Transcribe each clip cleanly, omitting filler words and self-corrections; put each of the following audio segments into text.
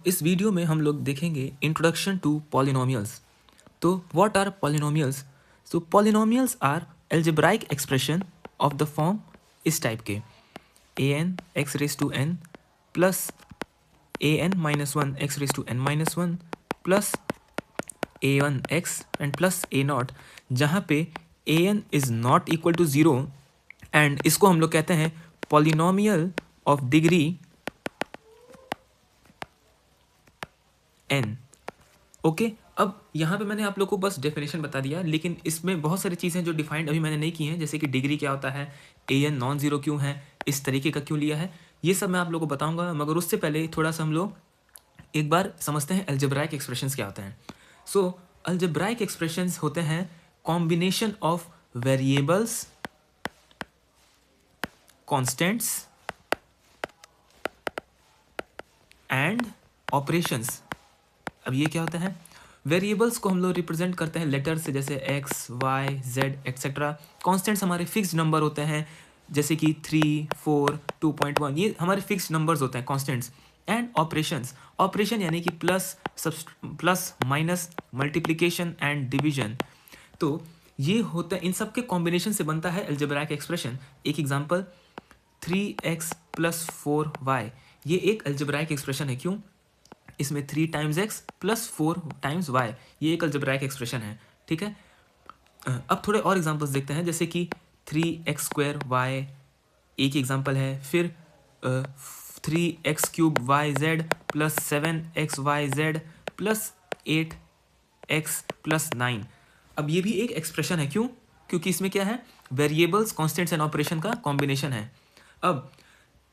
इस वीडियो में हम लोग देखेंगे इंट्रोडक्शन टू पॉलिनोमियल्स। तो what are polynomials? Polynomials are algebraic expression of the form इस टाइप के an x raise to n plus an minus one x raise to n minus one plus a1 x and plus a नॉट, जहाँ पे an is not equal to zero and इसको हम लोग कहते हैं polynomial of degree n। Okay, अब यहाँ पे मैंने आप लोग को बस डेफिनेशन बता दिया, लेकिन इसमें बहुत सारी चीज़ें जो डिफाइंड अभी मैंने नहीं की हैं, जैसे कि डिग्री क्या होता है, an नॉन ज़ीरो क्यों है, इस तरीके का क्यों लिया है, ये सब मैं आप लोग को बताऊंगा। मगर उससे पहले थोड़ा सा हम लोग एक बार समझते हैं अलजेब्राइक एक्सप्रेशंस क्या होते हैं। अलजेब्राइक एक्सप्रेशंस होते हैं combination of variables, constants and operations. अब ये क्या होता है? वेरिएबल्स को हम लोग रिप्रेजेंट करते हैं लेटर से, जैसे x y z etcetera. Constants हमारे फिक्स्ड नंबर होते हैं, जैसे कि 3, 4, 2.1, ये हमारे फिक्स्ड नंबर्स होते हैं कॉन्स्टेंट्स। एंड ऑपरेशंस, ऑपरेशन यानी कि plus minus multiplication and division. तो ये होता है, इन सब के कॉम्बिनेशन से बनता है अलजेब्राइक एक्सप्रेशन। एक एग्जांपल 3x प्लस 4y, ये एक अलजेब्राइक एक्सप्रेशन है। क्यों? इसमें 3 times x plus 4 times y, ये एक अलजेब्राइक एक्सप्रेशन है। ठीक है, अब थोड़े और एग्जांपल्स देखते हैं, जैसे कि 3x स्क्वायर y एक एग्जांपल है, फिर 3x cube y z plus 7x y z plus 8x plus 9। अब ये भी एक एक्सप्रेशन है। क्यों? क्योंकि इसमें क्या है, वेरिएबल्स, कॉन्स्टेंट्स एंड ऑपरेशन का कॉम्बिनेशन है। अब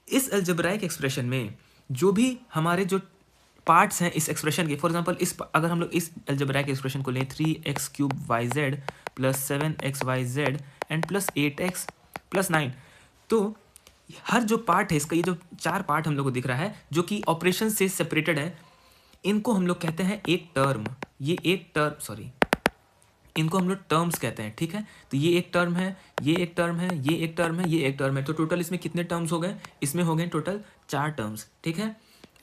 इस अलजेब्राइक एक्सप्रेशन में जो भी हमारे जो पार्ट्स हैं इस एक्सप्रेशन के, फॉर एग्जांपल अगर हम लोग इस अलजेब्राइक एक्सप्रेशन को लें 3x cube y z plus 7x y z and plus 8x plus 9, तो हर जो पार्ट है इसका, ये जो 4 पार्ट हम लोग को दिख रहा है जो कि ऑपरेशन से सेपरेटेड है, इनको हम लोग कहते हैं एक टर्म। ये एक टर्म, सॉरी, इनको हम लोग टर्म्स कहते हैं। ठीक है, तो ये एक टर्म है, ये एक टर्म है, ये एक टर्म है, ये एक टर्म है। तो टोटल इसमें कितने टर्म्स हो गए? इसमें हो गए टोटल 4 टर्म्स। ठीक है,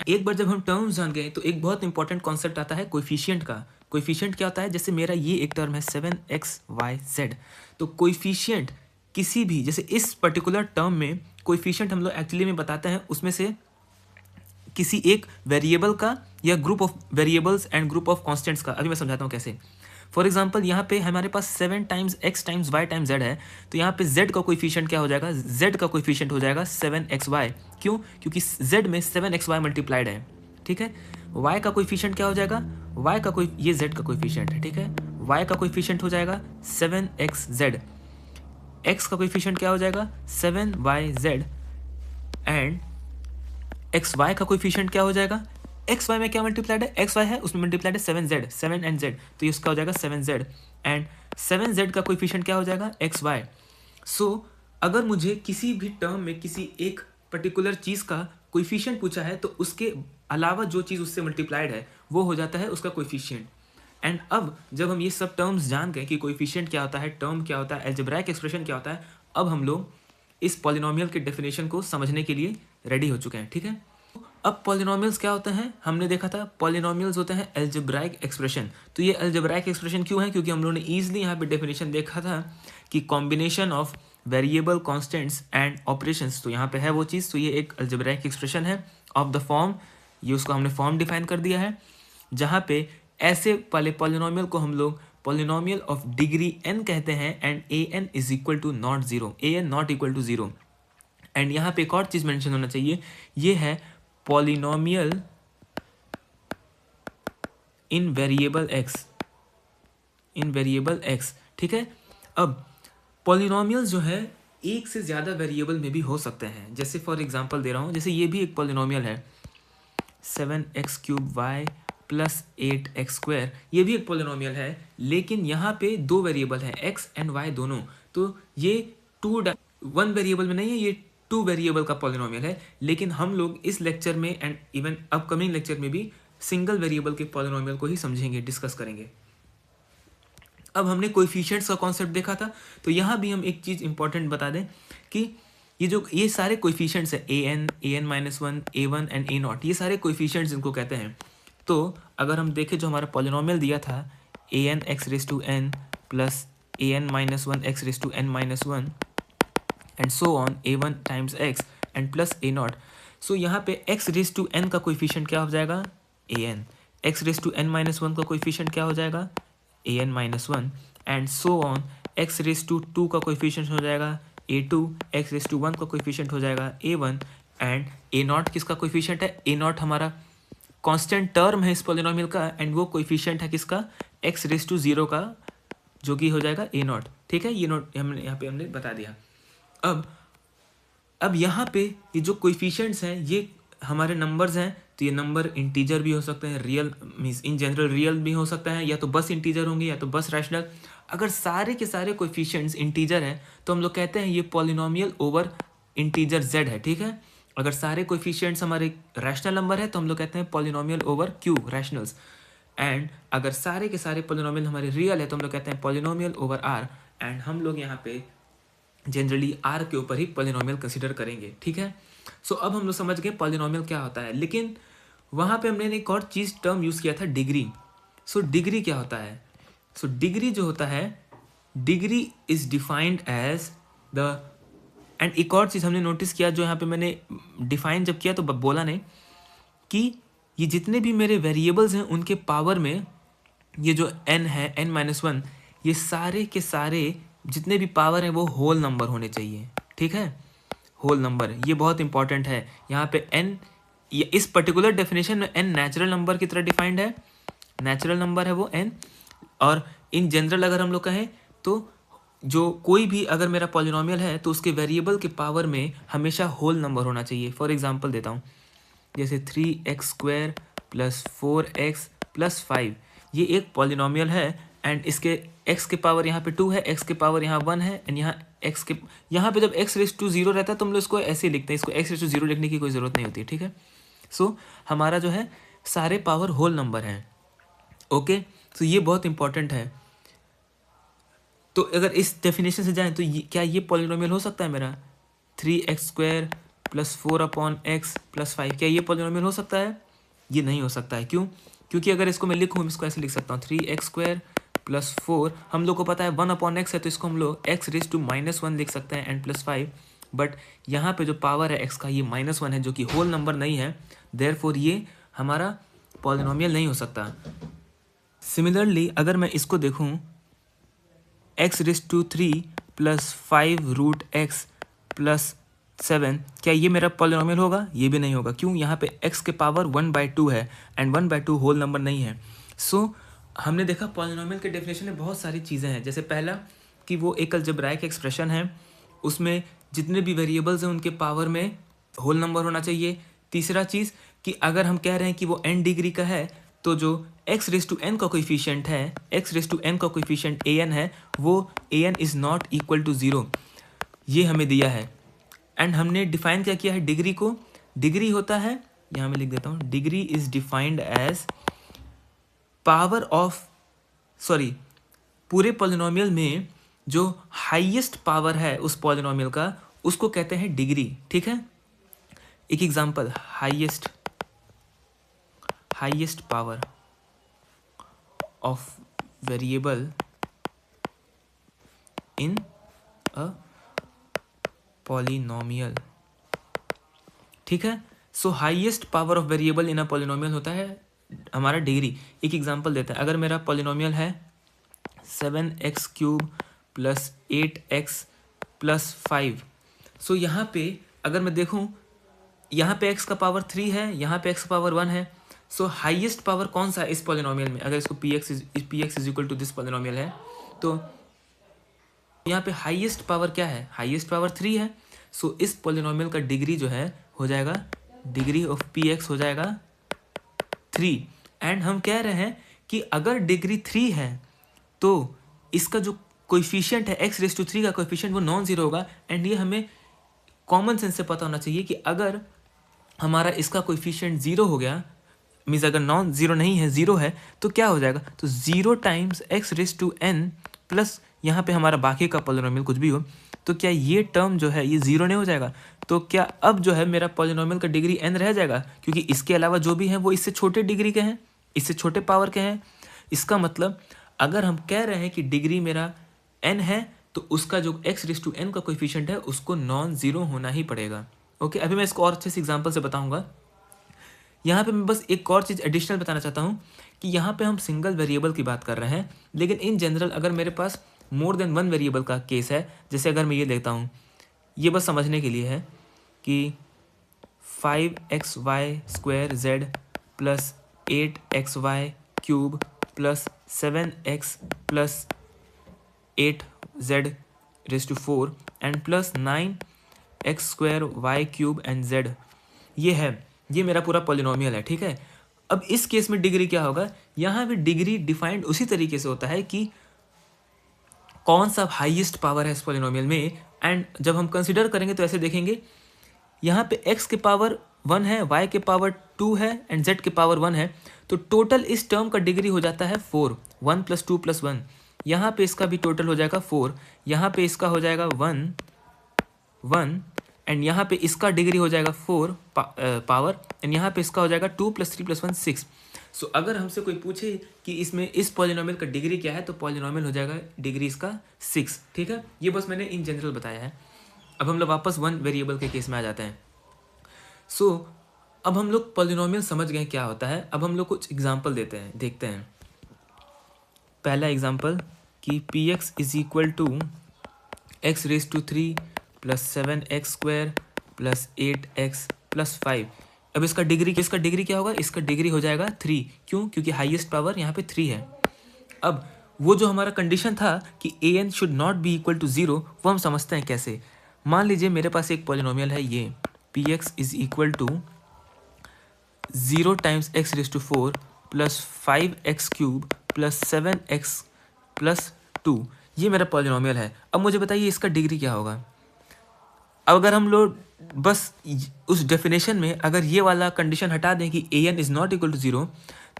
एक बार जब हम टर्म्स जान गए तो एक बहुत इंपॉर्टेंट कॉन्सेप्ट आता है कोएफिशिएंट का। कोएफिशिएंट क्या होता है? जैसे मेरा ये एक टर्म है 7xyz, तो कोएफिशिएंट किसी भी, जैसे इस पर्टिकुलर टर्म में कोएफिशिएंट हम लोग एक्चुअली में बताते हैं उसमें से किसी एक वेरिएबल का या group of variables and group of constants का। अभी मैं समझाता हूँ कैसे। फॉर एग्जाम्पल यहाँ पे हमारे पास 7 times x times y times z है, तो यहाँ पे z का कोएफिशिएंट क्या हो जाएगा? z का कोएफिशिएंट हो जाएगा 7xy। क्यों? क्योंकि z में 7xy मल्टीप्लाइड है। ठीक है, y का कोएफिशिएंट क्या हो जाएगा? y का कोई, ये z का कोएफिशिएंट है। ठीक है, y का कोएफिशिएंट हो जाएगा 7xz, x का कोएफिशिएंट क्या हो जाएगा? 7yz एंड xy का कोएफिशिएंट क्या हो जाएगा? एक्स वाई में क्या मल्टीप्लाइड है? एक्स वाई है, उसमें मल्टीप्लाइड है 7z, 7 एंड z, तो ये उसका हो जाएगा 7z एंड 7z का कोएफिशिएंट क्या हो जाएगा? X Y. सो अगर मुझे किसी भी टर्म में किसी एक पर्टिकुलर चीज़ का कोएफिशिएंट पूछा है, तो उसके अलावा जो चीज़ उससे मल्टीप्लाइड है वो हो जाता है उसका कोएफिशिएंट। एंड अब जब हम ये सब टर्म्स जान गए कि कोएफिशिएंट क्या होता है, टर्म क्या होता है, अलजेब्राइक एक्सप्रेशन क्या होता है, अब हम लोग इस पॉलिनोमियल के डेफिनेशन को समझने के लिए रेडी हो चुके हैं। ठीक है, अब पॉलिनोमियल्स क्या होते हैं? हमने देखा था पॉलिनोमियल्स होते हैं अलजेब्राइक एक्सप्रेशन। तो ये अलजेब्राइक एक्सप्रेशन क्यों है? क्योंकि हम लोगों ने ईजिली यहाँ पे डेफिनेशन देखा था कि combination of variable, constants and operations, तो यहाँ पे है वो चीज़। तो ये एक अलजेब्राइक एक्सप्रेशन है ऑफ द फॉर्म, ये उसको हमने फॉर्म डिफाइन कर दिया है, जहाँ पे ऐसे वाले पॉलिनोमियल को हम लोग पॉलिनोमियल ऑफ डिग्री n कहते हैं and an is equal to not zero, an not equal to zero. And यहाँ पे एक और चीज़ मेंशन होना चाहिए, ये है पॉलिनोमियल इन वेरिएबल x, इन वेरिएबल x। ठीक है, अब पॉलिनोमियल्स जो है एक से ज़्यादा वेरिएबल में भी हो सकते हैं। जैसे फॉर एग्जांपल दे रहा हूँ, जैसे ये भी एक पॉलिनोमियल है 7x cube y plus 8x square, ये भी एक पॉलिनोमियल है, लेकिन यहाँ पे 2 वेरिएबल हैं, x एंड y दोनों। तो ये 1 वेरिएबल में नहीं है, ये 2 वेरिएबल का पॉलिनोमियल है। लेकिन हम लोग इस लेक्चर में एंड इवन अपकमिंग लेक्चर में भी सिंगल वेरिएबल के पॉलिनोमियल को ही समझेंगे, डिस्कस करेंगे। अब हमने कोएफिशिएंट्स का कॉन्सेप्ट देखा था, तो यहाँ भी हम एक चीज़ इंपॉर्टेंट बता दें कि ये सारे कोएफिशिएंट्स है an a1 एंड a0, ये सारे कोएफिशिएंट्स इनको कहते हैं। तो अगर हम देखें जो हमारा पॉलिनोमियल दिया था an x raise to n plus an-1 x raise to n-1 and so on a1 times x and plus a0। So यहाँ पे x रेस टू n का कोएफिशिएंट क्या हो जाएगा an, x raise to n-1 का coefficient क्या हो जाएगा an-1 and so on x raise to 2 का कोएफिशिएंट हो जाएगा a2, x रेस टू 1 का कोएफिशिएंट हो जाएगा a1 एंड a0 किसका कोएफिशिएंट है, a0 हमारा कांस्टेंट टर्म है इस पॉलिनोमियल का एंड वो कोएफिशिएंट है किसका x रेस टू 0 का, जो कि हो जाएगा a0। ठीक है, ये नोट हमने यहाँ पे बता दिया। अब यहाँ पे ये जो कोएफिशिएंट्स हैं ये हमारे नंबर्स हैं, तो ये नंबर इंटीजर भी हो सकते हैं, real means in general real भी हो सकता है, या तो बस इंटीजर होंगे या तो बस रैशनल। अगर सारे के सारे कोएफिशिएंट्स इंटीजर हैं तो हम लोग कहते हैं ये पॉलिनोमियल ओवर इंटीजर z है। ठीक है, अगर सारे कोएफिशिएंट्स हमारे रैशनल नंबर है तो हम लोग कहते हैं polynomial over q rationals, and अगर सारे के सारे पॉलिनोमियल हमारे रियल है तो हम लोग कहते हैं पॉलिनोमियल ओवर r, एंड हम लोग यहाँ पे जनरली r के ऊपर ही पॉलिनोमियल कंसीडर करेंगे। ठीक है, सो अब हम लोग समझ गए पॉलिनोमियल क्या होता है, लेकिन वहाँ पे हमने एक और चीज़ टर्म यूज़ किया था डिग्री। सो डिग्री क्या होता है, सो डिग्री जो होता है, degree is defined as the, and एक और चीज़ हमने नोटिस किया जो यहाँ पे मैंने डिफाइन जब किया तो बोला नहीं कि ये जितने भी मेरे वेरिएबल्स हैं उनके पावर में ये जो n है n-1, ये सारे के सारे जितने भी पावर हैं वो होल नंबर होने चाहिए। ठीक है, होल नंबर, ये बहुत इंपॉर्टेंट है। यहाँ पे n, ये इस पर्टिकुलर डेफिनेशन में n नेचुरल नंबर की तरह डिफाइंड है, नेचुरल नंबर है वो n, और इन जनरल अगर हम लोग कहें तो जो कोई भी अगर मेरा पॉलिनोमियल है तो उसके वेरिएबल के पावर में हमेशा होल नंबर होना चाहिए। फॉर एग्जांपल देता हूँ, जैसे 3x² प्लस 4x प्लस 5, ये एक पॉलिनोमियल है एंड इसके x के पावर यहाँ पे 2 है, x के पावर यहाँ 1 है, एंड यहाँ x के यहाँ पे जब x रेस टू 0 रहता है तो हम लोग इसको ऐसे लिखते हैं, इसको x रेस टू 0 लिखने की कोई ज़रूरत नहीं होती है। ठीक है, सो हमारा जो है सारे पावर होल नंबर हैं। ओके, तो ये बहुत इंपॉर्टेंट है। तो अगर इस डेफिनेशन से जाएं तो क्या ये पॉलिनोमियल हो सकता है मेरा 3x² प्लस 4/x प्लस 5, क्या ये पॉलिनोमियल हो सकता है? ये नहीं हो सकता है। क्यों? क्योंकि अगर इसको मैं लिखूँ, इसको ऐसे लिख सकता हूँ 3x² प्लस 4, हम लोग को पता है 1/x है तो इसको हम लोग x रेस टू -1 लिख सकते हैं एंड प्लस 5, बट यहाँ पे जो पावर है x का ये -1 है जो कि होल नंबर नहीं है, देयरफॉर ये हमारा पॉलिनोमियल नहीं हो सकता। सिमिलरली अगर मैं इसको देखूँ x raise to 3 plus 5√x plus 7, क्या ये मेरा पॉलिनोमियल होगा? ये भी नहीं होगा। क्यों? यहाँ पे x के पावर 1/2 है एंड 1/2 होल नंबर नहीं है। सो हमने देखा पॉलिनोमियल के डेफिनेशन में बहुत सारी चीज़ें हैं। जैसे पहला कि वो एक अलजेब्राइक एक्सप्रेशन है, उसमें जितने भी वेरिएबल्स हैं उनके पावर में होल नंबर होना चाहिए। तीसरा चीज़ कि अगर हम कह रहे हैं कि वो n डिग्री का है तो जो x रेस टू n का कोएफिशिएंट है, x रेस टू n का कोएफिशिएंट an है, वो an is not equal to 0, ये हमें दिया है। एंड हमने डिफाइन क्या किया है डिग्री को? डिग्री होता है, यहाँ मैं लिख देता हूँ, degree is defined as power of, sorry, पूरे पॉलिनोमियल में जो हाईएस्ट पावर है उस पॉलिनोमियल का, उसको कहते हैं डिग्री। ठीक है, एक example, highest power of variable in a polynomial. ठीक है, सो highest power of variable in a polynomial होता है हमारा डिग्री। एक एग्जांपल देते हैं, अगर मेरा पॉलिनोमियल है 7x³ प्लस 8x प्लस 5, सो यहाँ पे अगर मैं देखूँ, यहाँ पे x का पावर 3 है, यहाँ पे x का पावर 1 है, सो हाईएस्ट पावर कौन सा है इस पॉलिनोमियल में? अगर इसको px is equal to this polynomial है तो यहाँ पे हाईएस्ट पावर क्या है? हाईएस्ट पावर 3 है। सो इस पॉलिनोमियल का डिग्री जो है हो जाएगा, डिग्री ऑफ px हो जाएगा 3। एंड हम कह रहे हैं कि अगर डिग्री 3 है तो इसका जो कोएफिशिएंट है x रेस टू 3 का कोएफिशिएंट वो नॉन जीरो होगा। एंड ये हमें कॉमन सेंस से पता होना चाहिए कि अगर हमारा इसका कोएफिशिएंट 0 हो गया, मीन्स अगर नॉन जीरो नहीं है, 0 है, तो क्या हो जाएगा? तो 0 times x raise to n plus यहाँ पे हमारा बाकी का पॉलिनोमियल कुछ भी हो, तो क्या ये टर्म जो है ये ज़ीरो नहीं हो जाएगा? तो क्या अब जो है मेरा पॉलिनोमियल का डिग्री n रह जाएगा, क्योंकि इसके अलावा जो भी हैं वो इससे छोटे डिग्री के हैं, इससे छोटे पावर के हैं। इसका मतलब अगर हम कह रहे हैं कि डिग्री मेरा n है तो उसका जो x⁴n का कोएफिशिएंट है उसको नॉन ज़ीरो होना ही पड़ेगा। ओके, अभी मैं इसको और अच्छे से एग्जांपल से बताऊंगा। यहाँ पे मैं बस एक और चीज़ एडिशनल बताना चाहता हूँ कि यहाँ पे हम सिंगल वेरिएबल की बात कर रहे हैं, लेकिन इन जनरल अगर मेरे पास मोर देन वन वेरिएबल का केस है, जैसे अगर मैं ये लेता हूँ, ये बस समझने के लिए है कि 5xy² plus 8xy³ plus 7x plus 8z⁴ and plus 9x² y³ and z, ये मेरा पूरा पॉलिनोमियल है। ठीक है, अब इस केस में डिग्री क्या होगा? यहाँ भी डिग्री डिफाइंड उसी तरीके से होता है कि कौन सा हाईएस्ट पावर है इस पॉलिनोमियल में। एंड जब हम कंसिडर करेंगे तो ऐसे देखेंगे, यहाँ पे x के पावर 1 है, y के पावर 2 है एंड z के पावर 1 है, तो टोटल इस टर्म का डिग्री हो जाता है 4, 1 + 2 + 1। यहाँ पे इसका भी टोटल हो जाएगा 4, यहाँ पे इसका हो जाएगा 1 1 एंड यहाँ पे इसका डिग्री हो जाएगा 4 पावर एंड यहाँ पे इसका हो जाएगा 2 + 3 + 1 6। सो अगर हमसे कोई पूछे कि इसमें इस पॉलिनोमियल का डिग्री क्या है, तो पॉलिनोमियल हो जाएगा डिग्री इसका 6। ठीक है, ये बस मैंने इन जनरल बताया है। अब हम लोग वापस वन वेरिएबल के केस में आ जाते हैं। सो अब हम लोग पॉलिनोमियल समझ गए क्या होता है। अब हम लोग कुछ एग्जांपल देखते हैं। पहला एग्जांपल कि px = x⁵ plus 7x² plus 8x plus 5। अब इसका डिग्री क्या होगा? इसका डिग्री हो जाएगा 3। क्यों? क्योंकि हाईएस्ट पावर यहाँ पे 3 है। अब वो जो हमारा कंडीशन था कि an should not be equal to 0, वो हम समझते हैं कैसे। मान लीजिए मेरे पास एक पॉलिनोमियल है ये px = 0 times x⁴ plus 5x³ plus 7x plus 2, ये मेरा पॉलिनोमियल है। अब मुझे बताइए इसका डिग्री क्या होगा। अब अगर हम लोग बस उस डेफिनेशन में अगर ये वाला कंडीशन हटा दें कि an is not equal to 0,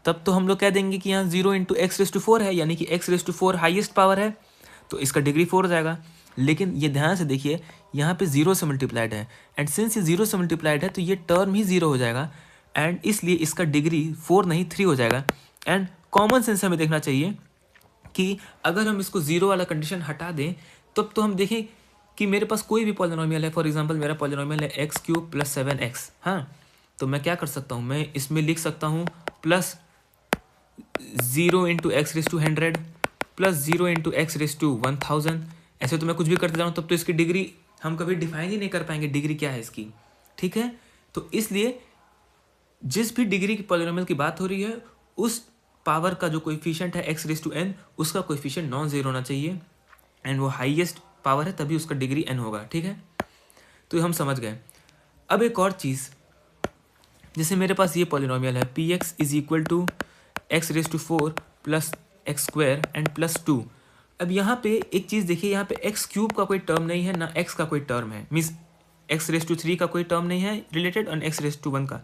तब तो हम लोग कह देंगे कि यहाँ 0 × x⁴ है, यानी कि x⁴ हाईएस्ट पावर है, तो इसका डिग्री 4 हो जाएगा। लेकिन ये ध्यान से देखिए, यहाँ पे 0 से मल्टीप्लाइड है एंड सिंस ये 0 से मल्टीप्लाइड है तो ये टर्म ही 0 हो जाएगा एंड इसलिए इसका डिग्री 4 नहीं 3 हो जाएगा। एंड कॉमन सेंस हमें देखना चाहिए कि अगर हम इसको 0 वाला कंडीशन हटा दें तब तो हम देखें कि मेरे पास कोई भी पॉलिनोमियल है। फॉर एग्जांपल मेरा पॉलिनोमियल है x³ प्लस 7x। हाँ, तो मैं क्या कर सकता हूँ, मैं इसमें लिख सकता हूँ प्लस 0 × x⁴ प्लस 0 × x⁴ 1000। ऐसे तो मैं कुछ भी करते जाऊँ तब तो इसकी डिग्री हम कभी डिफाइन ही नहीं कर पाएंगे डिग्री क्या है इसकी। ठीक है, तो इसलिए जिस भी डिग्री की पॉलिनोमियल की बात हो रही है उस पावर का जो कोएफिशिएंट है x⁴n, उसका कोएफिशिएंट नॉन ज़ीरो होना चाहिए एंड वो हाईएस्ट पावर है तभी उसका डिग्री n होगा। ठीक है, तो हम समझ गए। अब एक और चीज़, जैसे मेरे पास ये पॉलिनोमियल है px = x⁴ plus x² and plus 2। अब यहाँ पे एक चीज़ देखिए, यहाँ पे x³ का कोई टर्म नहीं है ना x का कोई टर्म है, मीन्स x⁵ का कोई टर्म नहीं है रिलेटेड और x⁴ का।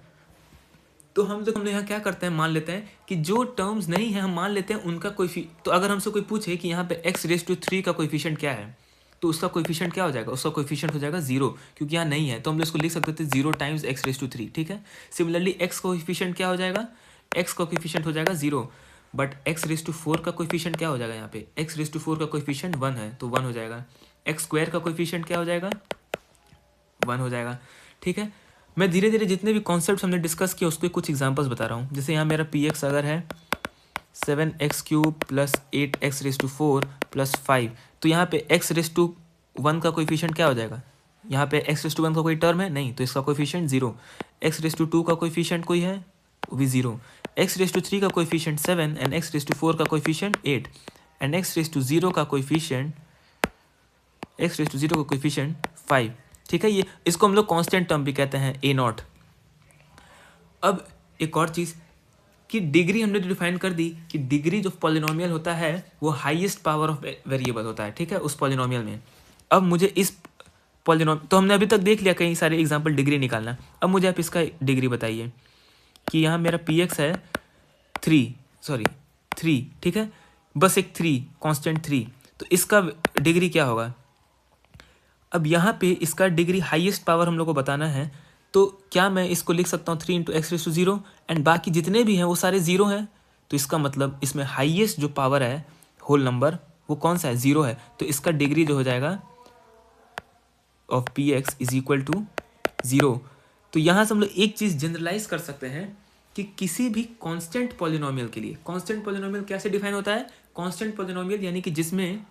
तो हम लोग यहाँ क्या करते हैं, मान लेते हैं कि जो टर्म्स नहीं है हम मान लेते हैं उनका तो अगर हमसे कोई पूछे कि यहाँ पे x⁵ का कोएफिशिएंट क्या है, तो उसका कोएफिशिएंट क्या हो जाएगा? उसका कोएफिशिएंट हो जाएगा 0, क्योंकि यहाँ नहीं है तो हम लोग इसको लिख सकते थे 0 टाइम्स x⁵। ठीक है, सिमिलरली x कोएफिशिएंट क्या हो जाएगा? x का कोएफिशिएंट हो जाएगा 0, बट x⁴ का कोएफिशिएंट क्या हो जाएगा? यहाँ पे x⁴ का कोएफिशिएंट 1 है तो 1 हो जाएगा। x² का कोएफिशिएंट क्या हो जाएगा? 1 हो जाएगा। ठीक है, मैं धीरे धीरे जितने भी कॉन्सेप्ट्स हमने डिस्कस किए उसके कुछ एग्जांपल्स बता रहा हूँ। जैसे यहाँ मेरा px अगर है 7x³ प्लस 8x⁴ प्लस 5, तो यहाँ पे x⁴ का कोएफिशिएंट क्या हो जाएगा? यहाँ पे x⁴ का कोई टर्म है नहीं, तो इसका कोएफिशिएंट 0। x⁴ का कोएफिशिएंट कोई है, वो भी 0। x⁴ का कोएफिशिएंट 7 एंड x⁴ का कोएफिशिएंट 8 एंड x⁴ का कोएफिशिएंट 5। ठीक है, ये इसको हम लोग कांस्टेंट टर्म भी कहते हैं a0। अब एक और चीज़ कि डिग्री हमने जो डिफाइन कर दी कि डिग्री जो पॉलिनोमियल होता है वो हाईएस्ट पावर ऑफ वेरिएबल होता है। ठीक है, उस पॉलिनोमियल में। अब मुझे इस पॉलिनोमियल, तो हमने अभी तक देख लिया कई सारे एग्जांपल डिग्री निकालना। अब मुझे आप इसका डिग्री बताइए कि यहाँ मेरा px है 3। ठीक है, बस एक 3 कांस्टेंट 3, तो इसका डिग्री क्या होगा? अब यहाँ पे इसका डिग्री हाईएस्ट पावर हम लोग को बताना है, तो क्या मैं इसको लिख सकता हूँ 3 into x raise to 0 and बाकी जितने भी हैं वो सारे 0 हैं, तो इसका मतलब इसमें हाईएस्ट जो पावर है होल नंबर वो कौन सा है, 0 है, तो इसका डिग्री जो हो जाएगा of p x is equal to 0। तो यहाँ से हम लोग एक चीज़ जनरलाइज कर सकते हैं कि किसी भी कांस्टेंट पॉलिनोमियल के लिए, कांस्टेंट पॉलिनोमियल कैसे डिफाइन होता है, कांस्टेंट पॉलिनोमियल यानी कि जिसमें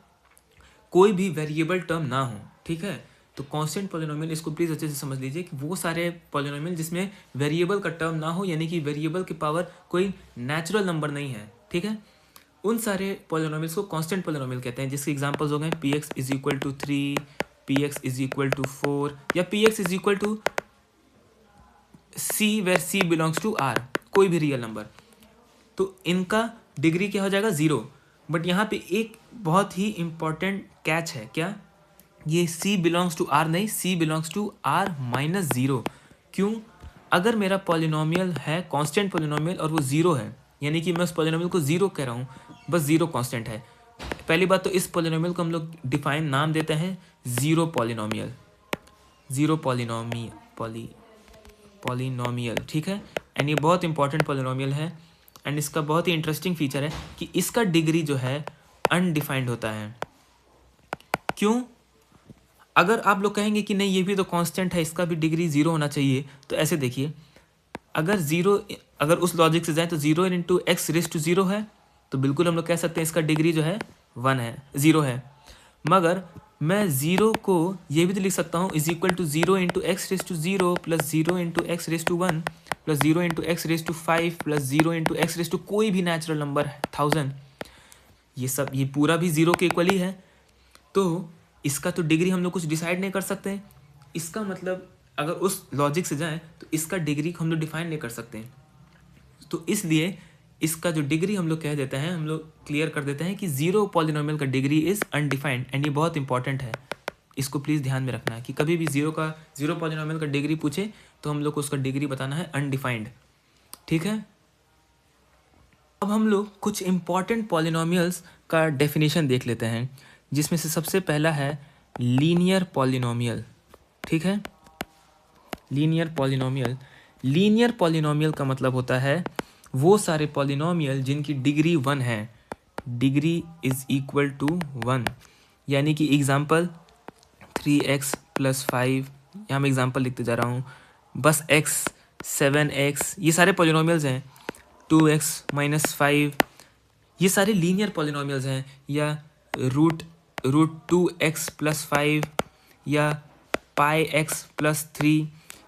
कोई भी वेरिएबल टर्म ना हो, ठीक है। तो कांस्टेंट पॉलिनोमियल, इसको प्लीज़ अच्छे से समझ लीजिए कि वो सारे पॉलिनोमियल जिसमें वेरिएबल का टर्म ना हो, यानी कि वेरिएबल की पावर कोई नेचुरल नंबर नहीं है, ठीक है, उन सारे पॉलिनोमियल्स को कांस्टेंट पॉलिनोमियल कहते हैं, जिसके एग्जांपल्स हो गए p x is equal to 3, p x is equal to 4 या p x is equal to c where c belongs to r, कोई भी रियल नंबर। तो इनका डिग्री क्या हो जाएगा, 0। बट यहाँ पे एक बहुत ही इंपॉर्टेंट कैच है, क्या, ये c बिलोंग्स टू r नहीं, c belongs to r minus 0। क्यों, अगर मेरा पॉलिनोमियल है कांस्टेंट पॉलिनोमियल और वो 0 है, यानी कि मैं उस पॉलिनोमियल को 0 कह रहा हूँ, बस 0 कांस्टेंट है। पहली बात तो इस पॉलिनोमियल को हम लोग डिफाइन नाम देते हैं ज़ीरो पॉलिनोमियल, ज़ीरो पॉलिनोमियल, ठीक है। एंड ये बहुत इंपॉर्टेंट पॉलिनोमियल है एंड इसका बहुत ही इंटरेस्टिंग फीचर है कि इसका डिग्री जो है अनडिफाइंड होता है। क्यों, अगर आप लोग कहेंगे कि नहीं ये भी तो कांस्टेंट है, इसका भी डिग्री 0 होना चाहिए, तो ऐसे देखिए, अगर उस लॉजिक से जाए तो 0 इंटू एक्स रेस टू 0 है, तो बिल्कुल हम लोग कह सकते हैं इसका डिग्री जो है 1 है, 0 है। मगर मैं 0 को ये भी तो लिख सकता हूँ is equal to 0 into x raise to 0 plus 0 into x raise to 1 plus 0 into x raise to 5 plus 0 into x raise to कोई भी नेचुरल नंबर 1000, ये पूरा भी 0 के इक्वल ही है। तो इसका तो डिग्री हम लोग कुछ डिसाइड नहीं कर सकते। इसका मतलब अगर उस लॉजिक से जाएं तो इसका डिग्री हम लोग डिफाइन नहीं कर सकते। तो इसलिए इसका जो डिग्री हम लोग कह देते हैं, हम लोग क्लियर कर देते हैं कि 0 पॉलिनोमियल का डिग्री इज़ अनडिफाइंड। एंड ये बहुत इंपॉर्टेंट है, इसको प्लीज़ ध्यान में रखना है कि कभी भी 0 पॉलिनोमियल का डिग्री पूछे तो हम लोग को उसका डिग्री बताना है अनडिफाइंड, ठीक है। अब हम लोग कुछ इंपॉर्टेंट पॉलिनोमियल्स का डेफिनेशन देख लेते हैं, जिसमें से सबसे पहला है लीनियर पॉलिनोमियल, ठीक है। लीनियर पॉलिनोमियल का मतलब होता है वो सारे पॉलिनोमियल जिनकी डिग्री 1 है, डिग्री इज इक्वल टू 1। यानी कि एग्जाम्पल 3x प्लस 5, यहाँ मैं एग्जाम्पल लिखते जा रहा हूँ, बस x 7x, ये सारे पॉलिनोमियल्स हैं, 2x माइनस 5, ये सारे लीनियर पॉलिनोमियल्स हैं, या रूट 2x प्लस 5 या पाई x प्लस 3,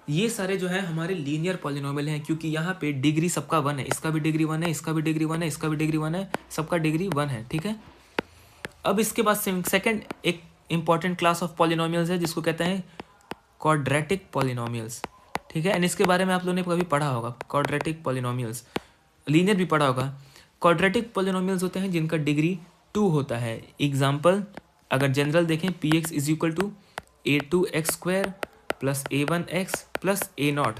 ये सारे जो है हमारे लीनियर पॉलिनोमियल हैं, क्योंकि यहाँ पे डिग्री सबका 1 है, इसका भी डिग्री 1 है, इसका भी डिग्री 1 है, इसका भी डिग्री 1 है, सबका डिग्री 1 है, ठीक है। अब इसके बाद सेकंड एक इंपॉर्टेंट क्लास ऑफ पॉलिनोमियल्स है जिसको कहते हैं क्वाड्रेटिक पॉलिनोमियल्स, ठीक है। एंड इसके बारे में आप लोगों ने कभी पढ़ा होगा, क्वाड्रेटिक पॉलिनोमियल्स, लीनियर भी पढ़ा होगा। क्वाड्रेटिक पॉलिनोमियल्स होते हैं जिनका डिग्री 2 होता है। एग्जाम्पल अगर जनरल देखें, p x is equal to a2x² plus a1x plus a0,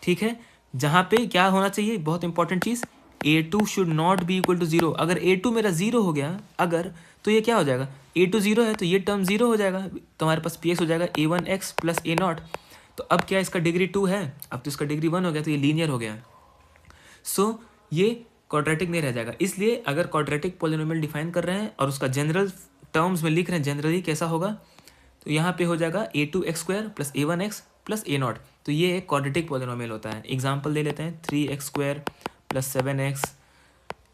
ठीक है। जहाँ पे क्या होना चाहिए, बहुत इंपॉर्टेंट चीज़, a2 should not be equal to 0। अगर a2 मेरा 0 हो गया अगर, तो ये क्या हो जाएगा, a2 0 है तो ये टर्म 0 हो जाएगा, तो हमारे पास px हो जाएगा a1x प्लस a0। तो अब क्या इसका डिग्री 2 है, अब तो इसका डिग्री 1 हो गया, तो ये लीनियर हो गया। सो ये क्वाड्रेटिक नहीं रह जाएगा। इसलिए अगर क्वाड्रेटिक पॉलिनोमियल डिफाइन कर रहे हैं और उसका जनरल टर्म्स में लिख रहे हैं, जनरली कैसा होगा, तो यहाँ पे हो जाएगा a2x² plus a1x plus a0। तो ये एक क्वाड्रेटिक पॉलिनोमियल होता है। एग्जाम्पल ले लेते हैं, 3x² plus 7x,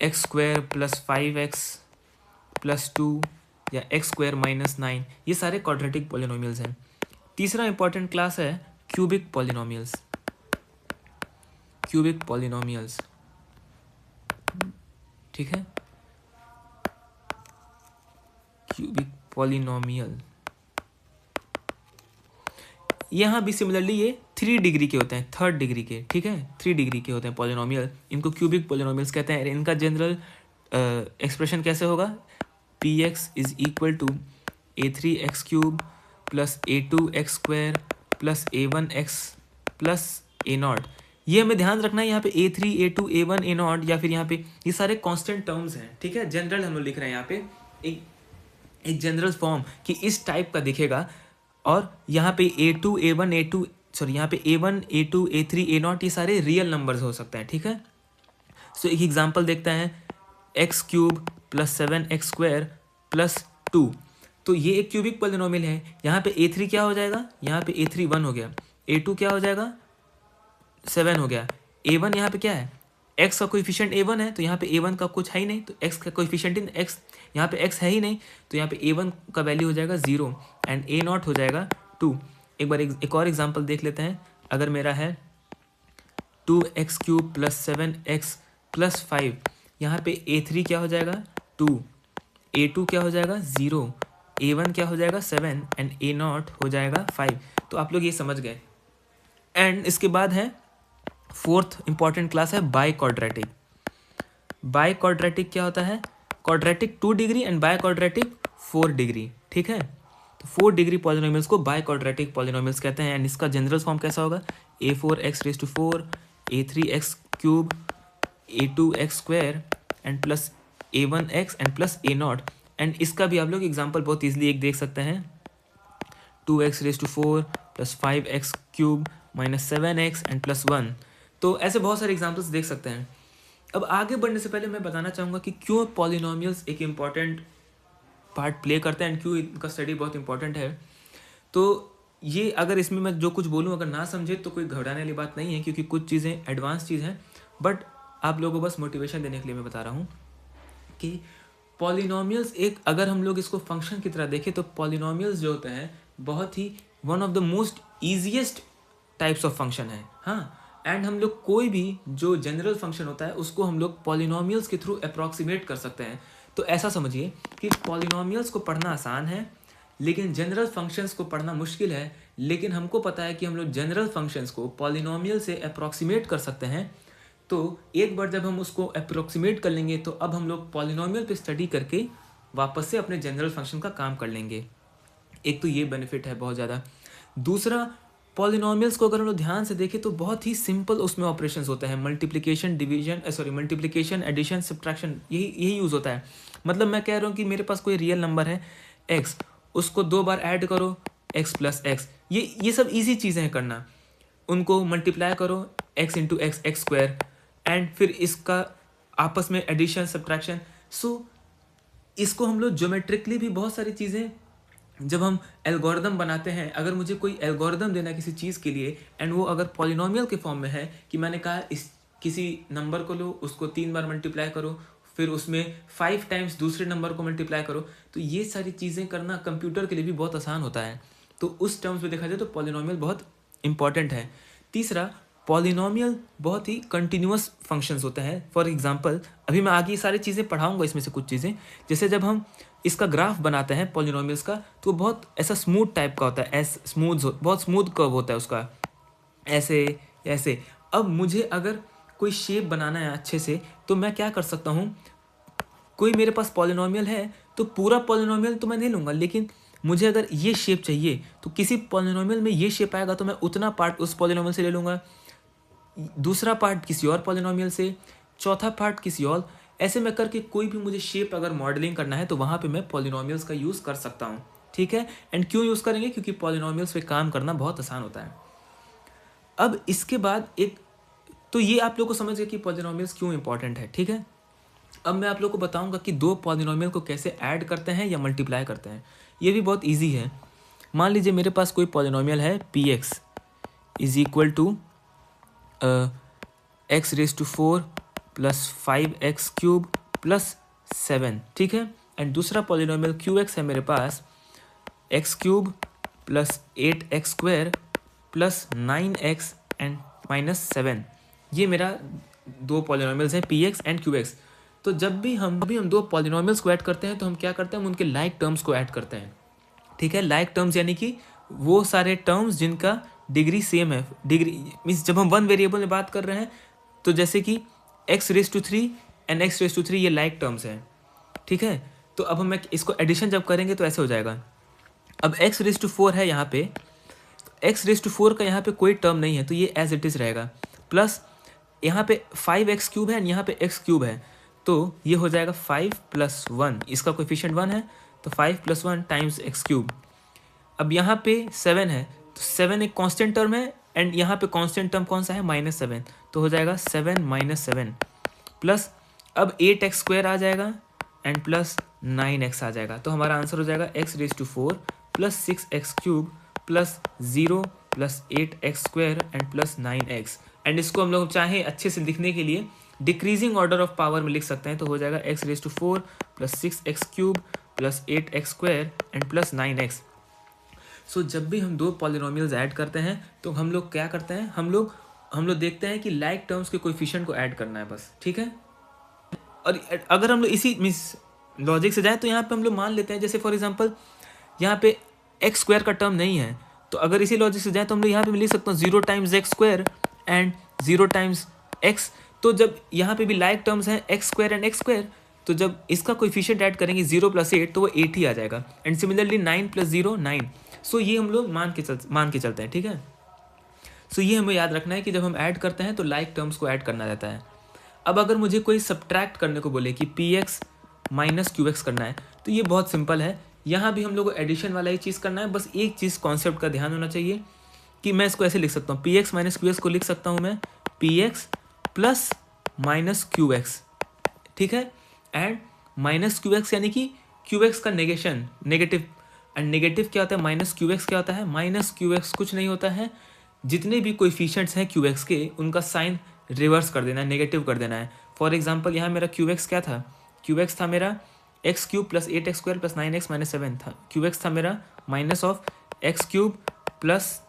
x² plus 5x plus 2 या x² माइनस 9, ये सारे क्वाड्रेटिक पॉलिनोमियल्स हैं। तीसरा इंपॉर्टेंट क्लास है क्यूबिक पॉलिनोमियल्स, ठीक है। क्यूबिक पॉलिनोमियल यहाँ भी सिमिलरली ये 3 डिग्री के होते हैं, 3rd डिग्री के, ठीक है, 3 डिग्री के होते हैं पॉलिनोमियल, इनको क्यूबिक पॉलिनोमियल्स कहते हैं। इनका जनरल एक्सप्रेशन कैसे होगा, px is equal to a3x³ plus a2x² plus a1x plus a0। ये हमें ध्यान रखना है, यहाँ पे a3 a2 a1 a0 या फिर यहाँ पे ये सारे कांस्टेंट टर्म्स हैं, ठीक है। जनरल हम लोग लिख रहे हैं यहाँ पे एक जनरल फॉर्म कि इस टाइप का दिखेगा और यहाँ पे A2 A1 A2 सॉरी यहाँ पे A1 A2 A3 A0 ये सारे रियल नंबर्स हो सकते हैं, ठीक है। सो एक एग्जांपल देखते हैं, x cube plus 7x² plus 2। तो ये एक क्यूबिक पॉलिनोमियल है। यहाँ पे A3 क्या हो जाएगा, यहाँ पे A3 1 हो गया, A2 क्या हो जाएगा 7 हो गया, A1 यहाँ पे क्या है, x का कोएफिशिएंट A1 है, तो यहाँ पे A1 का कुछ है ही नहीं, तो x का कोएफिशिएंट इन x, यहाँ पे x है ही नहीं, तो यहाँ पे A1 का वैल्यू हो जाएगा 0 एंड A0 हो जाएगा 2। एक बार एक और एग्जांपल देख लेते हैं। अगर मेरा है 2x³ प्लस 7x प्लस 5, यहाँ पे A3 क्या हो जाएगा 2, A2 क्या हो जाएगा 0, A1 क्या हो जाएगा 7 एंड A0 हो जाएगा 5। तो आप लोग ये समझ गए। एंड इसके बाद है फोर्थ इंपॉर्टेंट क्लास है बाई क्वाड्रेटिक। बाई क्वाड्रेटिक क्या होता है, quadratic 2 degree and by quadratic 4 degree, ठीक है। तो 4 डिग्री पॉलिनोमियल्स को बाई क्वाड्रेटिक पॉलिनोमियल्स कहते हैं। एंड इसका जनरल फॉर्म कैसा होगा, A4x⁴ A3x³ A2x² and plus A1x and plus A0। And इसका भी आप लोग एग्जाम्पल बहुत ईजिली एक देख सकते हैं, 2x⁴ plus 5x³ minus 7x and plus 1। तो ऐसे बहुत सारे एग्जाम्पल्स देख सकते हैं। अब आगे बढ़ने से पहले मैं बताना चाहूँगा कि क्यों पॉलिनोमियल्स एक इम्पॉर्टेंट पार्ट प्ले करते हैं एंड क्यों इनका स्टडी बहुत इंपॉर्टेंट है। तो ये अगर इसमें मैं जो कुछ बोलूँ अगर ना समझे तो कोई घबराने वाली बात नहीं है, क्योंकि कुछ चीज़ें एडवांस चीज़ हैं, बट आप लोगों को बस मोटिवेशन देने के लिए मैं बता रहा हूँ कि पॉलिनोमियल्स एक, अगर हम लोग इसको फंक्शन की तरह देखें तो पॉलिनोमियल्स जो होते हैं बहुत ही one of the most easiest types of function है। हाँ, एंड हम लोग कोई भी जो जनरल फंक्शन होता है उसको हम लोग पॉलिनोमियल्स के थ्रू अप्रॉक्सीमेट कर सकते हैं। तो ऐसा समझिए कि पॉलिनोमियल्स को पढ़ना आसान है, लेकिन जनरल फंक्शंस को पढ़ना मुश्किल है। लेकिन हमको पता है कि हम लोग जनरल फंक्शंस को पॉलिनोमियल से अप्रॉक्सीमेट कर सकते हैं। तो एक बार जब हम उसको अप्रॉक्सीमेट कर लेंगे तो अब हम लोग पॉलिनोमियल पे स्टडी करके वापस से अपने जनरल फंक्शन का काम कर लेंगे। एक तो ये बेनिफिट है बहुत ज़्यादा। दूसरा, पॉलिनोमियल्स को अगर हम लोग ध्यान से देखें तो बहुत ही सिंपल उसमें ऑपरेशंस होते हैं, multiplication division multiplication addition subtraction, यही यूज़ होता है। मतलब मैं कह रहा हूँ कि मेरे पास कोई रियल नंबर है x, उसको 2 बार ऐड करो x प्लस एक्स, ये सब इजी चीज़ें हैं करना। उनको मल्टीप्लाई करो x into x x square and फिर इसका आपस में एडिशन सब्ट्रैक्शन। सो इसको हम लोग ज्योमेट्रिकली भी बहुत सारी चीज़ें, जब हम एल्गोरिदम बनाते हैं, अगर मुझे कोई एल्गोरिदम देना किसी चीज़ के लिए एंड वो अगर पॉलिनोमियल के फॉर्म में है कि मैंने कहा इस किसी नंबर को लो, उसको 3 बार मल्टीप्लाई करो, फिर उसमें 5 टाइम्स दूसरे नंबर को मल्टीप्लाई करो, तो ये सारी चीज़ें करना कंप्यूटर के लिए भी बहुत आसान होता है। तो उस टर्म्स में देखा जाए तो पॉलिनोमियल बहुत इंपॉर्टेंट है। तीसरा, पॉलिनोमियल बहुत ही कंटिन्यूअस फंक्शंस होते हैं। फॉर एग्जांपल अभी मैं आगे ये सारी चीज़ें पढ़ाऊंगा, इसमें से कुछ चीज़ें, जैसे जब हम इसका ग्राफ बनाते हैं पॉलिनोमियल्स का तो बहुत ऐसा स्मूथ टाइप का होता है, बहुत स्मूथ कर्व होता है उसका, ऐसे ऐसे। अब मुझे अगर कोई शेप बनाना है अच्छे से तो मैं क्या कर सकता हूँ, कोई मेरे पास पॉलिनोमियल है तो पूरा पॉलिनोमियल तो मैं नहीं लूँगा, लेकिन मुझे अगर ये शेप चाहिए तो किसी पॉलिनोमियल में ये शेप आएगा तो मैं उतना पार्ट उस पॉलिनोमियल से ले लूँगा, दूसरा पार्ट किसी और पॉलिनोमियल से, चौथा पार्ट किसी और, ऐसे में करके कोई भी मुझे शेप अगर मॉडलिंग करना है तो वहाँ पे मैं पॉलिनोमियल्स का यूज़ कर सकता हूँ। ठीक है, एंड क्यों यूज़ करेंगे, क्योंकि पॉलिनोमियल्स पे काम करना बहुत आसान होता है। अब इसके बाद तो ये आप लोग को समझ गए कि पॉलिनोमियल्स क्यों इंपॉर्टेंट है। ठीक है, अब मैं आप लोग को बताऊंगा कि 2 पॉलिनोमियल को कैसे ऐड करते हैं या मल्टीप्लाई करते हैं। ये भी बहुत ईजी है। मान लीजिए मेरे पास कोई पॉलिनोमियल है px is equal to x⁴ plus 5x³ plus 7, ठीक है। एंड दूसरा पॉलिनोमियल qx है मेरे पास x³ plus 8x² plus 9x and minus 7। ये मेरा 2 पॉलिनोमियल्स हैं px एंड qx। तो जब भी हम 2 पॉलिनोमियल्स को ऐड करते हैं तो हम क्या करते हैं, हम उनके लाइक टर्म्स को ऐड करते हैं। ठीक है, लाइक टर्म्स यानी कि वो सारे टर्म्स जिनका डिग्री सेम है। डिग्री मीन्स जब हम 1 वेरिएबल में बात कर रहे हैं तो जैसे कि x⁵ एंड x⁵ ये लाइक टर्म्स हैं। ठीक है, तो अब हम इसको एडिशन जब करेंगे तो ऐसे हो जाएगा। अब x⁴ है यहाँ पे, x⁴ का यहाँ पे कोई टर्म नहीं है तो ये एज इट इज़ रहेगा, प्लस यहाँ पे 5x³ है एंड यहाँ पे x³ है, तो ये हो जाएगा 5 + 1, इसका कोएफिशिएंट 1 है तो 5 + 1 टाइम्स x³। अब यहाँ पे 7 है तो 7 एक कांस्टेंट टर्म है एंड यहाँ पे कांस्टेंट टर्म कौन सा है -7, तो हो जाएगा 7 - 7 प्लस अब 8x² आ जाएगा एंड प्लस 9x आ जाएगा। तो हमारा आंसर हो जाएगा x⁴ plus 6x³ plus 0 plus 8x² and plus 9x। And इसको हम लोग चाहे अच्छे से लिखने के लिए डिक्रीजिंग ऑर्डर ऑफ पावर में लिख सकते हैं, तो हो जाएगा x⁴ plus 6x³ plus 8x² and plus 9x। सो जब भी हम दो पॉलिनोमियल्स ऐड करते हैं तो हम लोग क्या करते हैं, हम लोग देखते हैं कि लाइक टर्म्स के कोएफिशिएंट को ऐड करना है बस, ठीक है। और अगर हम लोग इसी लॉजिक से जाएं तो यहाँ पे हम लोग मान लेते हैं, जैसे फॉर एग्जांपल यहाँ पे x² का टर्म नहीं है, तो अगर इसी लॉजिक से जाएं तो हम लोग यहाँ पे लिख सकते हैं 0 times x² and 0 times x। तो जब यहाँ पे भी लाइक टर्म्स हैं x² एंड x², तो जब इसका कोएफिशिएंट ऐड करेंगे 0 + 8 तो वो 8 ही आ जाएगा। And similarly 9 + 0 9। सो ये हम लोग मान के चलते हैं, ठीक है। सो ये हमें याद रखना है कि जब हम ऐड करते हैं तो लाइक टर्म्स को ऐड करना रहता है। अब अगर मुझे कोई सब्ट्रैक्ट करने को बोले कि px - qx करना है, तो ये बहुत सिंपल है। यहाँ भी हम लोग को एडिशन वाला ही चीज़ करना है, बस एक चीज़ कॉन्सेप्ट का ध्यान होना चाहिए कि मैं इसको ऐसे लिख सकता हूँ, px - qx को लिख सकता हूँ मैं px प्लस -qx, ठीक है। एंड -qx यानी कि qx का नेगेटिव। एंड नेगेटिव क्या होता है, -qx क्या होता है, -qx कुछ नहीं होता है, जितने भी कोएफिशिएंट्स हैं qx के उनका साइन रिवर्स कर देना है, नेगेटिव कर देना है। फॉर एग्जांपल यहाँ मेरा qx क्या था, qx था मेरा x³ plus 8x² plus 9x - 7 था। qx था मेरा -x³ plus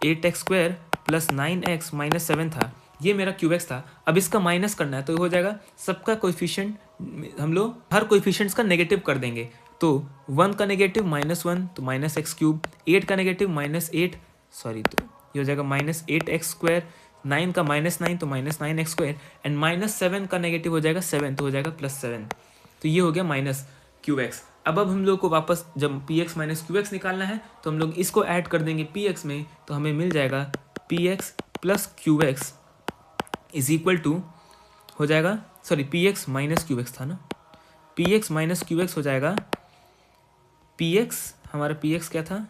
8x² plus 9x - 7 था, ये मेरा qx था। अब इसका माइनस करना है तो हो जाएगा सबका कोएफिशिएंट, हम लोग हर कोएफिशिएंट्स का नेगेटिव कर देंगे। तो 1 का नेगेटिव -1 तो -x³, 8 का नेगेटिव -8 सॉरी तो ये हो जाएगा -8x², 9 का -9 तो -9x² एंड -7 का नेगेटिव हो जाएगा 7 तो हो जाएगा +7। तो ये हो गया -qx। अब हम लोग को वापस जब px - qx निकालना है तो हम लोग इसको ऐड कर देंगे px में, तो हमें मिल जाएगा px plus qx is equal to हो जाएगा, सॉरी px - qx था ना, px - qx हो जाएगा px, हमारा px क्या था,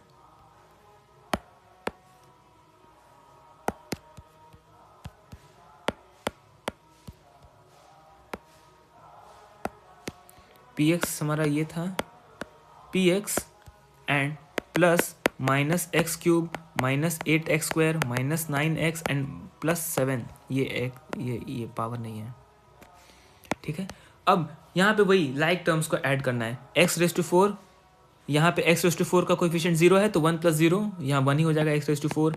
px हमारा ये था px and plus -x³ -8x² -9x and +7, ये पावर नहीं है, ठीक है। अब यहाँ पे वही लाइक टर्म्स को ऐड करना है, x⁴, यहाँ पे x⁴ का कोएफिशिएंट 0 है तो 1 + 0 यहाँ 1 ही हो जाएगा x⁴।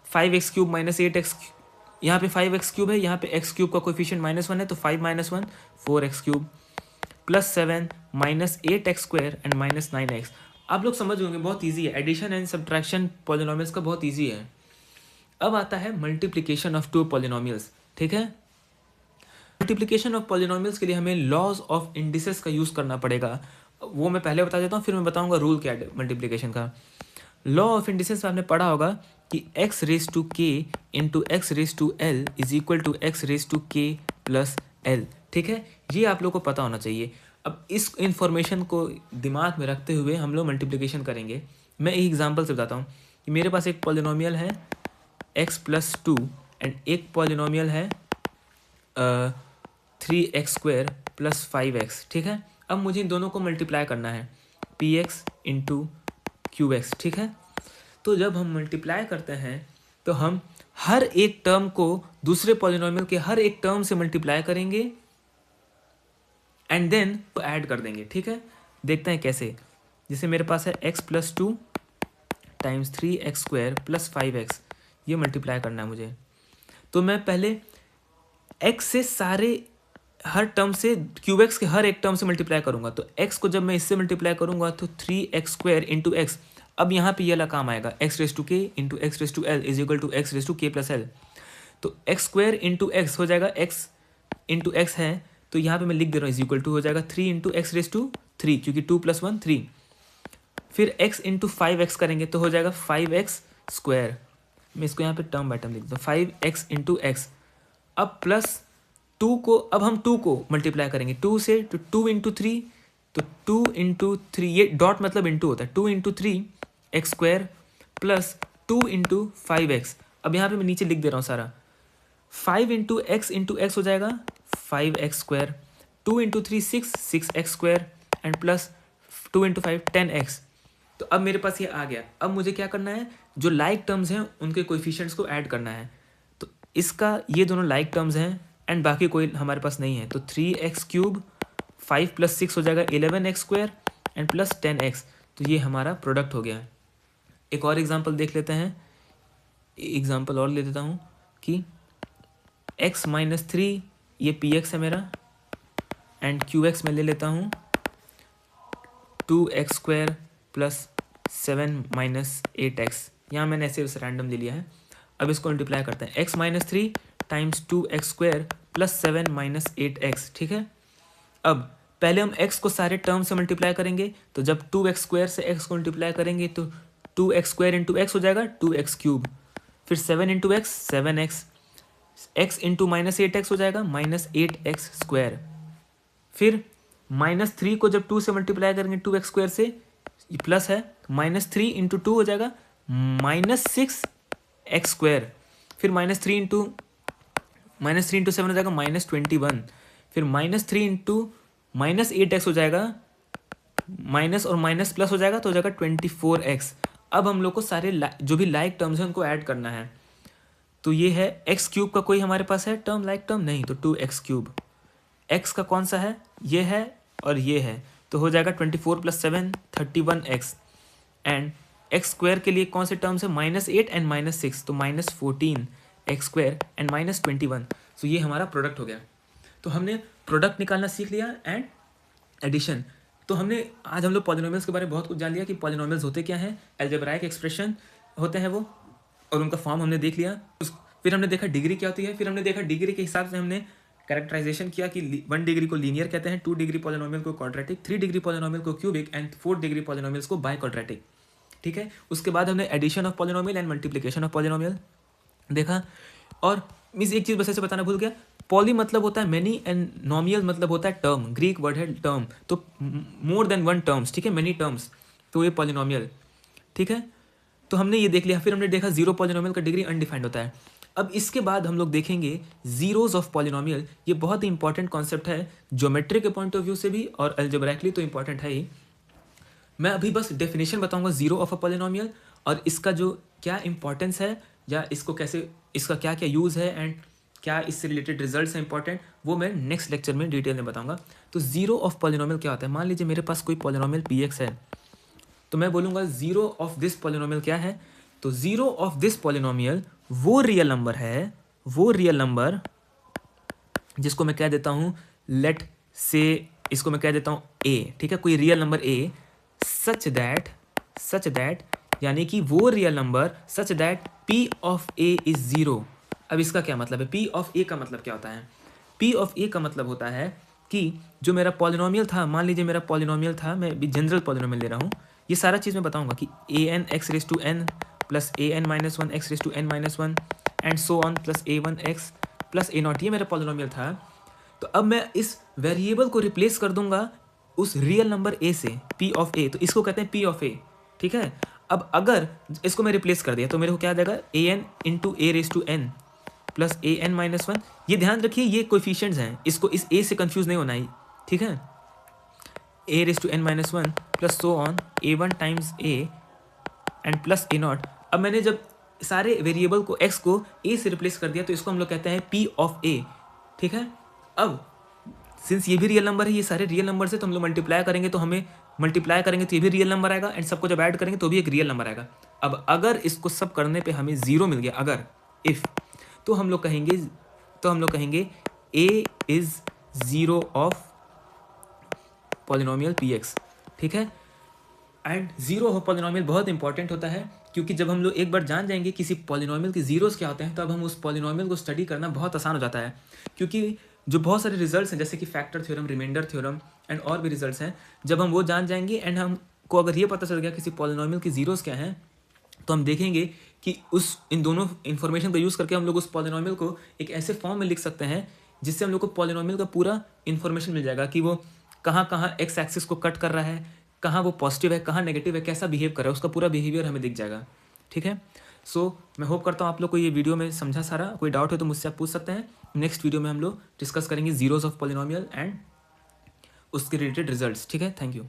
5x³ -8x, यहाँ पे 5x³ है, यहाँ पे x³ का कोएफिशिएंट -1 है तो 5 - 1 4x³ plus 7 -8x² and -9x। आप लोग समझ होंगे बहुत इजी है, एडिशन एंड सब्ट्रैक्शन पॉलिनोमियल्स का बहुत इजी है। अब आता है मल्टीप्लिकेशन ऑफ टू पॉलिनोमियल्स, ठीक है। मल्टीप्लिकेशन ऑफ पॉलिनोमियल्स के लिए हमें लॉज ऑफ इंडिसेस का यूज़ करना पड़ेगा, वो मैं पहले बता देता हूँ, फिर मैं बताऊँगा रूल क्या है मल्टीप्लिकेशन का। लॉ ऑफ इंडिसेस में आपने पढ़ा होगा कि x⁴k into x⁴l is equal to x⁴k plus l, ठीक है। ये आप लोग को पता होना चाहिए। अब इस इंफॉर्मेशन को दिमाग में रखते हुए हम लोग मल्टीप्लिकेशन करेंगे। मैं एक एग्जांपल से बताता हूँ कि मेरे पास एक पॉलिनोमियल है x+2 एंड एक पॉलिनोमियल है 3x² प्लस 5x, ठीक है। अब मुझे इन दोनों को मल्टीप्लाई करना है px इंटू qx, ठीक है। तो जब हम मल्टीप्लाई करते हैं तो हम हर एक टर्म को दूसरे पॉलिनोमियल के हर एक टर्म से मल्टीप्लाई करेंगे एंड देन ऐड कर देंगे, ठीक है। देखते हैं कैसे। जैसे मेरे पास है x+2 times 3x² plus 5x, ये मल्टीप्लाई करना है मुझे। तो मैं पहले x से सारे हर टर्म से qx के हर एक टर्म से मल्टीप्लाई करूंगा। तो x को जब मैं इससे मल्टीप्लाई करूंगा तो 3x² इंटू x, अब यहाँ पे ये वाला काम आएगा x⁴k into x⁴l is equal to x⁴k plus l। तो x² इंटू x हो जाएगा, x इंटू x है तो यहाँ पे मैं लिख दे रहा हूँ इज इक्वल टू हो जाएगा 3 इंटू x⁻3 क्योंकि 2 + 1 3। फिर x इंटू 5x करेंगे तो हो जाएगा 5x²। मैं इसको यहाँ पे टर्म बाय टर्म लिख दूँ, 5x इंटू x। अब प्लस 2 को, अब हम 2 को मल्टीप्लाई करेंगे 2 से, तो 2 इंटू 3 तो 2 × 3, ये डॉट मतलब इंटू होता है, 2 × 3 x² प्लस 2 × 5x। अब यहाँ पे मैं नीचे लिख दे रहा हूँ सारा, 5 × x हो जाएगा 5x², 2 × 3 6x² and plus 2 × 5 10x। तो अब मेरे पास ये आ गया। अब मुझे क्या करना है, जो लाइक टर्म्स हैं उनके कोएफिशिएंट्स को ऐड करना है। तो इसका ये दोनों लाइक टर्म्स हैं एंड बाकी कोई हमारे पास नहीं है, तो 3x³ 5 + 6 हो जाएगा 11x² एंड प्लस 10x। तो ये हमारा प्रोडक्ट हो गया। एक और एग्जांपल देख लेते हैं, एग्जांपल और ले देता हूँ कि x - 3 ये px है मेरा एंड qx मैं ले लेता हूँ 2x² प्लस 7 - 8x। यहाँ मैंने ऐसे उसे रैंडम ले लिया है। अब इसको मल्टीप्लाई करते हैं, x - 3 times 2x² plus 7 - 8x। ठीक है, अब पहले हम x को सारे टर्म से मल्टीप्लाई करेंगे, तो जब 2x² से x को मल्टीप्लाई करेंगे तो 2x² × x हो जाएगा 2x³, फिर 7 × x 7x, x × -8x हो जाएगा -8x², फिर -3 को जब 2 से मल्टीप्लाई करेंगे 2x² से, ये प्लस है, -3 × 2 हो जाएगा -6x², फिर -3 × 7 हो जाएगा -21, फिर -3 × -8x हो जाएगा, माइनस और माइनस प्लस हो जाएगा तो हो जाएगा 24x। अब हम लोग को सारे जो भी लाइक टर्म्स हैं उनको ऐड करना है। तो ये है x³ का कोई हमारे पास है टर्म, लाइक टर्म नहीं, तो 2x³। x का कौन सा है, ये है और ये है, तो हो जाएगा 24 + 7 31x। एंड x² के लिए कौन से टर्म्स है, -8 एंड -6, तो -14x² एंड -21। तो ये हमारा प्रोडक्ट हो गया। तो हमने प्रोडक्ट निकालना सीख लिया एंड एडिशन। तो हमने आज हम लोग पॉलिनोमियल्स के बारे में बहुत कुछ जान लिया कि पॉलिनोमियल्स होते क्या हैं, अलजेब्राइक एक्सप्रेशन होते हैं वो, और उनका फॉर्म हमने देख लिया। फिर हमने देखा डिग्री क्या होती है, फिर हमने देखा डिग्री के हिसाब से हमने कैरेक्टराइजेशन किया कि 1 डिग्री को लीनियर कहते हैं, 2 डिग्री पॉलिनोमियल को क्वाड्रेटिक, 3 डिग्री पॉलिनोमियल को क्यूबिक एंड 4 डिग्री पॉलिनोमियल्स को बाय क्वाड्रेटिक। ठीक है, उसके बाद हमने addition of polynomial and multiplication of polynomial देखा। और मीन्स एक चीज़ बस ऐसे बताना भूल गया, पॉली मतलब होता है मैनी एंड नॉमियल मतलब होता है टर्म, ग्रीक वर्ड है टर्म, तो मोर देन 1 टर्म्स। ठीक है, मैनी टर्म्स, तो ये पॉलिनोमियल। ठीक है, तो हमने ये देख लिया। फिर हमने देखा जीरो पॉलिनोमियल का डिग्री अनडिफाइंड होता है। अब इसके बाद हम लोग देखेंगे जीरोज ऑफ पॉलिनोमियल। ये बहुत ही इंपॉर्टेंट कॉन्सेप्ट है, ज्योमेट्री के पॉइंट ऑफ व्यू से भी और अलजेब्राइकली तो इंपॉर्टेंट है ही। मैं अभी बस डेफिनेशन बताऊंगा जीरो ऑफ अ पॉलिनोमियल, और इसका जो क्या इंपॉर्टेंस है या इसको कैसे, इसका क्या क्या यूज़ है एंड क्या इससे रिलेटेड रिजल्ट्स हैं इंपॉर्टेंट, वो मैं नेक्स्ट लेक्चर में डिटेल में बताऊंगा। तो जीरो ऑफ पॉलिनोमियल क्या होता है, मान लीजिए मेरे पास कोई पॉलिनोमियल px है, तो मैं बोलूँगा जीरो ऑफ दिस पॉलिनोमियल क्या है। तो जीरो ऑफ दिस पॉलिनोमियल वो रियल नंबर है, वो रियल नंबर जिसको मैं कह देता हूँ लेट से, इसको मैं कह देता हूँ a। ठीक है, कोई real number a such that यानी कि वो real number such that p of a is zero. अब इसका क्या मतलब है, p ऑफ a का मतलब क्या होता है, p ऑफ a का मतलब होता है कि जो मेरा पॉलिनोमियल था, मान लीजिए मेरा पॉलिनोमियल था, मैं भी जनरल पॉलिनोमियल ले रहा हूँ, ये सारा चीज़ मैं बताऊंगा कि an x⁻n plus an - 1 x⁻n - 1 and so on plus a1 x plus a0, ये मेरा पॉलिनोमियल था। तो अब मैं इस वेरिएबल को रिप्लेस कर दूंगा उस रियल नंबर a से, p ऑफ a, तो इसको कहते हैं p ऑफ a। ठीक है, अब अगर इसको मैं रिप्लेस कर दिया तो मेरे को क्या आ जाएगा, an × a⁻n प्लस an - 1। ये ध्यान रखिए ये कोएफिशिएंट्स हैं, इसको इस a से कंफ्यूज नहीं होना है। ठीक है, a⁻n - 1 plus so on a1 times a and plus a0। अब मैंने जब सारे वेरिएबल को x को a से रिप्लेस कर दिया तो इसको हम लोग कहते हैं p ऑफ a। ठीक है, अब सिंस ये भी रियल नंबर है, ये सारे रियल नंबर से, तो हम लोग मल्टीप्लाई करेंगे तो ये भी रियल नंबर आएगा एंड सबको जब ऐड करेंगे तो भी एक रियल नंबर आएगा। अब अगर इसको सब करने पे हमें जीरो मिल गया, अगर इफ, तो हम लोग कहेंगे a is zero of polynomial px। ठीक है, एंड जीरो ऑफ पॉलिनोमियल बहुत इंपॉर्टेंट होता है, क्योंकि जब हम लोग एक बार जान जाएंगे किसी पॉलिनोमियल के जीरोस क्या होते हैं, तब हम उस पॉलिनोमियल को स्टडी करना बहुत आसान हो जाता है। क्योंकि जो बहुत सारे रिजल्ट्स हैं जैसे कि factor theorem, remainder theorem and और भी रिजल्ट्स हैं, जब हम वो जान जाएंगे एंड हमको अगर ये पता चल गया किसी पॉलिनोमियल के जीरोस क्या हैं, तो हम देखेंगे कि इन दोनों इन्फॉर्मेशन को यूज़ करके हम लोग उस पॉलिनोमियल को एक ऐसे फॉर्म में लिख सकते हैं जिससे हम लोग को पॉलिनोमियल का पूरा इन्फॉर्मेशन मिल जाएगा कि वो कहाँ कहाँ एक्स एक्सिस को कट कर रहा है, कहाँ वो पॉजिटिव है, कहाँ नेगेटिव है, कैसा बिहेव कर रहा है, उसका पूरा बिहेवियर हमें दिख जाएगा। ठीक है, सो मैं होप करता हूँ आप लोग को ये वीडियो में समझा सारा। कोई डाउट है तो मुझसे आप पूछ सकते हैं। नेक्स्ट वीडियो में हम लोग डिस्कस करेंगे जीरोस ऑफ पॉलिनोमियल एंड उसके रिलेटेड रिजल्ट्स। ठीक है, थैंक यू।